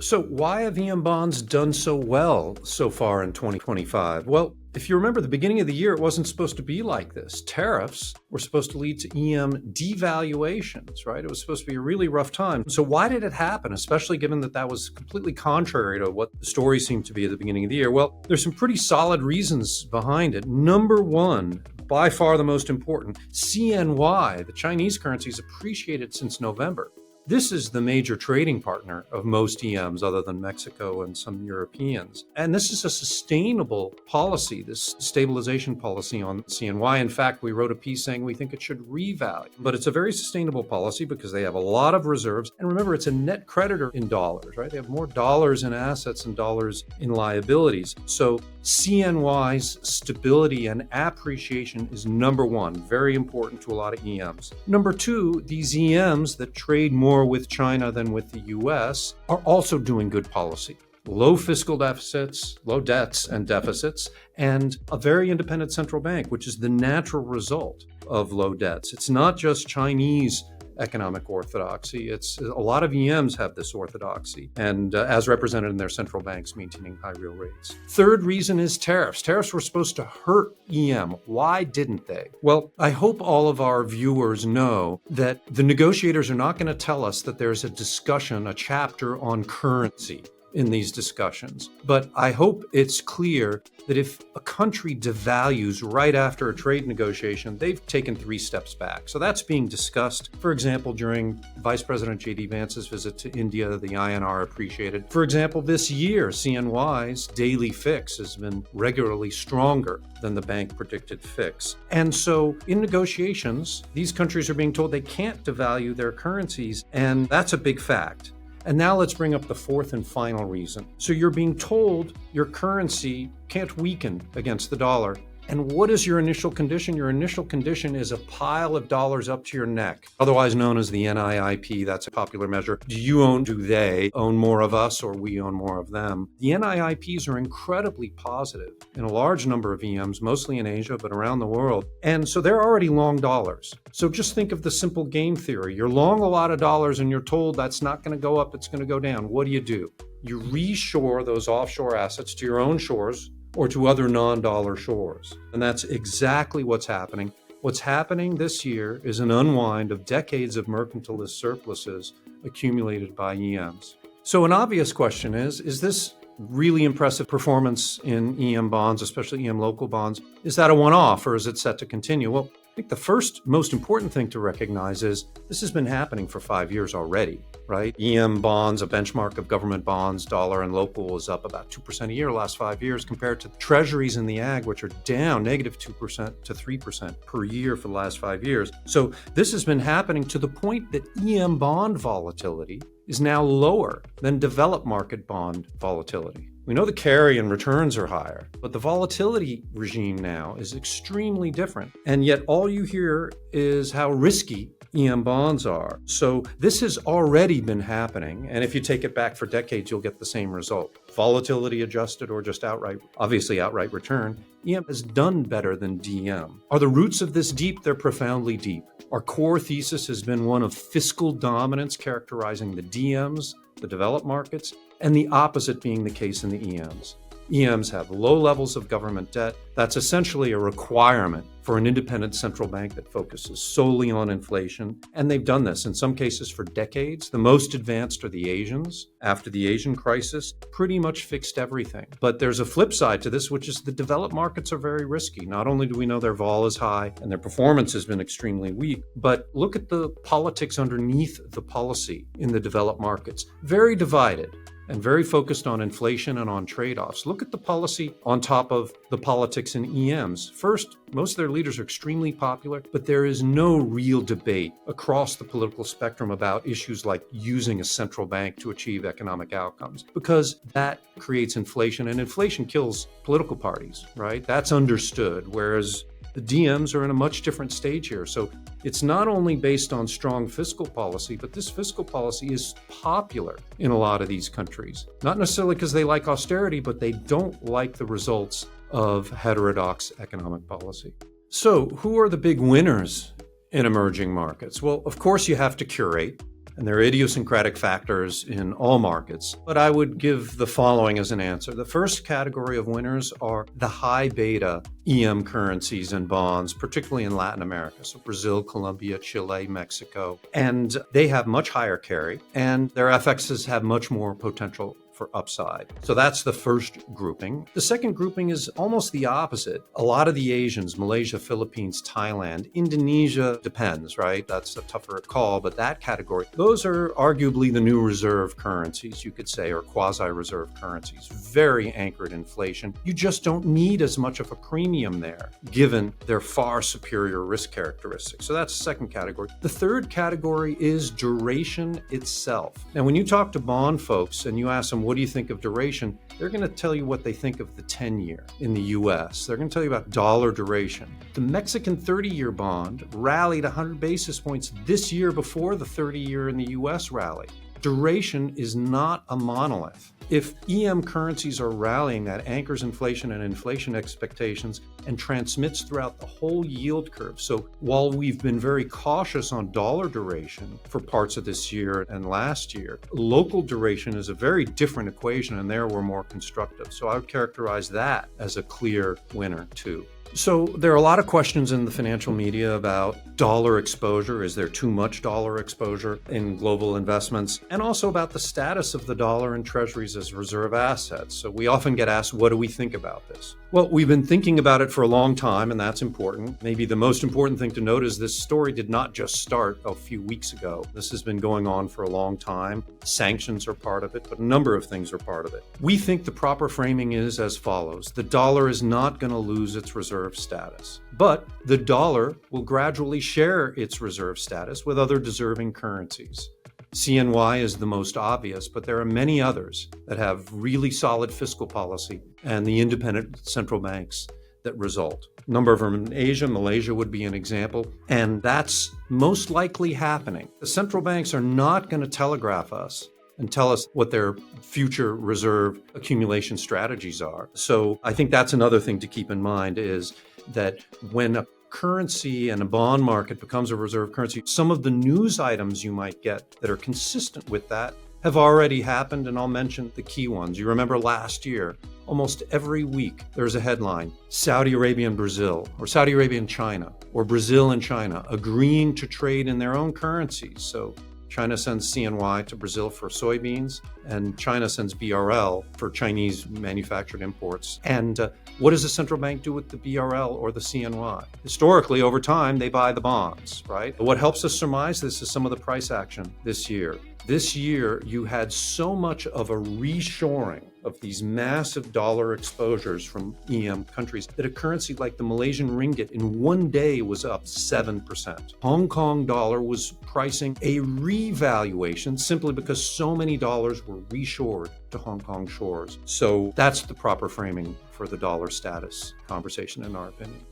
So why have EM bonds done so well so far in 2025? Well, if you remember the beginning of the year, it wasn't supposed to be like this. Tariffs were supposed to lead to EM devaluations, right? It was supposed to be a really rough time. So why did it happen, especially given that that was completely contrary to what the story seemed to be at the beginning of the year? Well, there's some pretty solid reasons behind it. Number one, by far the most important, CNY, the Chinese currency, has appreciated since November. This is the major trading partner of most EMs other than Mexico and some Europeans. And this is a sustainable policy, this stabilization policy on CNY. In fact, we wrote a piece saying we think it should revalue. But it's a very sustainable policy because they have a lot of reserves. And remember, it's a net creditor in dollars, right? They have more dollars in assets and dollars in liabilities. So CNY's stability and appreciation is number one, very important to a lot of EMs. Number two, these EMs that trade more with China than with the US are also doing good policy. Low fiscal deficits, low debts and deficits, and a very independent central bank, which is the natural result of low debts. It's not just Chinese economic orthodoxy. It's a lot of EMs have this orthodoxy, and as represented in their central banks maintaining high real rates. Third reason is tariffs. Tariffs were supposed to hurt EM. Why didn't they? Well, I hope all of our viewers know that the negotiators are not going to tell us that there's a discussion, a chapter on currency in these discussions. But I hope it's clear that if a country devalues right after a trade negotiation, they've taken 3 steps back. So that's being discussed. For example, during Vice President J.D. Vance's visit to India, the INR appreciated. For example, this year, CNY's daily fix has been regularly stronger than the bank predicted fix. And so in negotiations, these countries are being told they can't devalue their currencies, and that's a big fact. And now let's bring up the fourth and final reason. So you're being told your currency can't weaken against the dollar. And what is your initial condition? Your initial condition is a pile of dollars up to your neck, otherwise known as the NIIP. That's a popular measure. Do they own more of us or we own more of them? The NIIPs are incredibly positive in a large number of EMs, mostly in Asia, but around the world. And so they're already long dollars. So just think of the simple game theory. You're long a lot of dollars and you're told that's not going to go up, it's going to go down. What do? You reshore those offshore assets to your own shores or to other non-dollar shores. And that's exactly what's happening. What's happening this year is an unwind of decades of mercantilist surpluses accumulated by EMs. So an obvious question is this really impressive performance in EM bonds, especially EM local bonds, is that a one-off or is it set to continue? Well, I think the first most important thing to recognize is this has been happening for 5 years already, right? EM bonds, a benchmark of government bonds, dollar and local, is up about 2% a year the last 5 years compared to treasuries in the ag, which are down negative 2% to 3% per year for the last 5 years. So this has been happening to the point that EM bond volatility is now lower than developed market bond volatility. We know the carry and returns are higher, but the volatility regime now is extremely different. And yet all you hear is how risky EM bonds are. So this has already been happening. And if you take it back for decades, you'll get the same result. Volatility adjusted or just outright return, EM has done better than DM. Are the roots of this deep? They're profoundly deep. Our core thesis has been one of fiscal dominance characterizing the DMs, the developed markets, and the opposite being the case in the EMs. EMs have low levels of government debt. That's essentially a requirement for an independent central bank that focuses solely on inflation. And they've done this in some cases for decades. The most advanced are the Asians. After the Asian crisis, pretty much fixed everything. But there's a flip side to this, which is the developed markets are very risky. Not only do we know their vol is high and their performance has been extremely weak, but look at the politics underneath the policy in the developed markets. Very divided and very focused on inflation and on trade-offs. Look at the policy on top of the politics in EMs. First, most of their leaders are extremely popular, but there is no real debate across the political spectrum about issues like using a central bank to achieve economic outcomes, because that creates inflation, and inflation kills political parties, right? That's understood, whereas the DMs are in a much different stage here. So it's not only based on strong fiscal policy, but this fiscal policy is popular in a lot of these countries. Not necessarily because they like austerity, but they don't like the results of heterodox economic policy. So who are the big winners in emerging markets? Well, of course, you have to curate. And there are idiosyncratic factors in all markets. But I would give the following as an answer. The first category of winners are the high beta EM currencies and bonds, particularly in Latin America. So Brazil, Colombia, Chile, Mexico. And they have much higher carry, and their FXs have much more potential for upside. So that's the first grouping. The second grouping is almost the opposite. A lot of the Asians, Malaysia, Philippines, Thailand, Indonesia, depends, right? That's a tougher call, but that category, those are arguably the new reserve currencies, you could say, or quasi-reserve currencies, very anchored inflation. You just don't need as much of a premium there, given their far superior risk characteristics. So that's the second category. The third category is duration itself. Now, when you talk to bond folks and you ask them, what do you think of duration? They're going to tell you what they think of the 10-year in the US. They're going to tell you about dollar duration. The Mexican 30-year bond rallied 100 basis points this year before the 30-year in the US rally. Duration is not a monolith. If EM currencies are rallying, that anchors inflation and inflation expectations and transmits throughout the whole yield curve. So while we've been very cautious on dollar duration for parts of this year and last year, local duration is a very different equation, and there we're more constructive. So I would characterize that as a clear winner too. So there are a lot of questions in the financial media about dollar exposure. Is there too much dollar exposure in global investments? And also about the status of the dollar and treasuries as reserve assets. So we often get asked, what do we think about this? Well, we've been thinking about it for a long time, and that's important. Maybe the most important thing to note is this story did not just start a few weeks ago. This has been going on for a long time. Sanctions are part of it, but a number of things are part of it. We think the proper framing is as follows. The dollar is not going to lose its reserve status, but the dollar will gradually share its reserve status with other deserving currencies. CNY is the most obvious, but there are many others that have really solid fiscal policy and the independent central banks that result. A number of them in Asia, Malaysia would be an example, and that's most likely happening. The central banks are not going to telegraph us and tell us what their future reserve accumulation strategies are. So I think that's another thing to keep in mind, is that when a currency and a bond market becomes a reserve currency, some of the news items you might get that are consistent with that have already happened, and I'll mention the key ones. You remember last year, almost every week there's a headline, Saudi Arabia and Brazil, or Saudi Arabia and China, or Brazil and China agreeing to trade in their own currencies. So China sends CNY to Brazil for soybeans, and China sends BRL for Chinese manufactured imports. And what does the central bank do with the BRL or the CNY? Historically, over time, they buy the bonds, right? What helps us surmise this is some of the price action this year. This year, you had so much of a reshoring of these massive dollar exposures from EM countries that a currency like the Malaysian ringgit in one day was up 7%. Hong Kong dollar was pricing a revaluation simply because so many dollars were reshored to Hong Kong shores. So that's the proper framing for the dollar status conversation, in our opinion.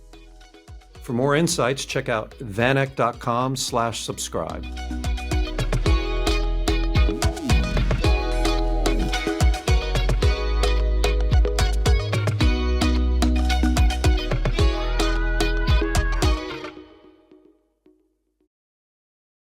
For more insights, check out vanek.com/subscribe.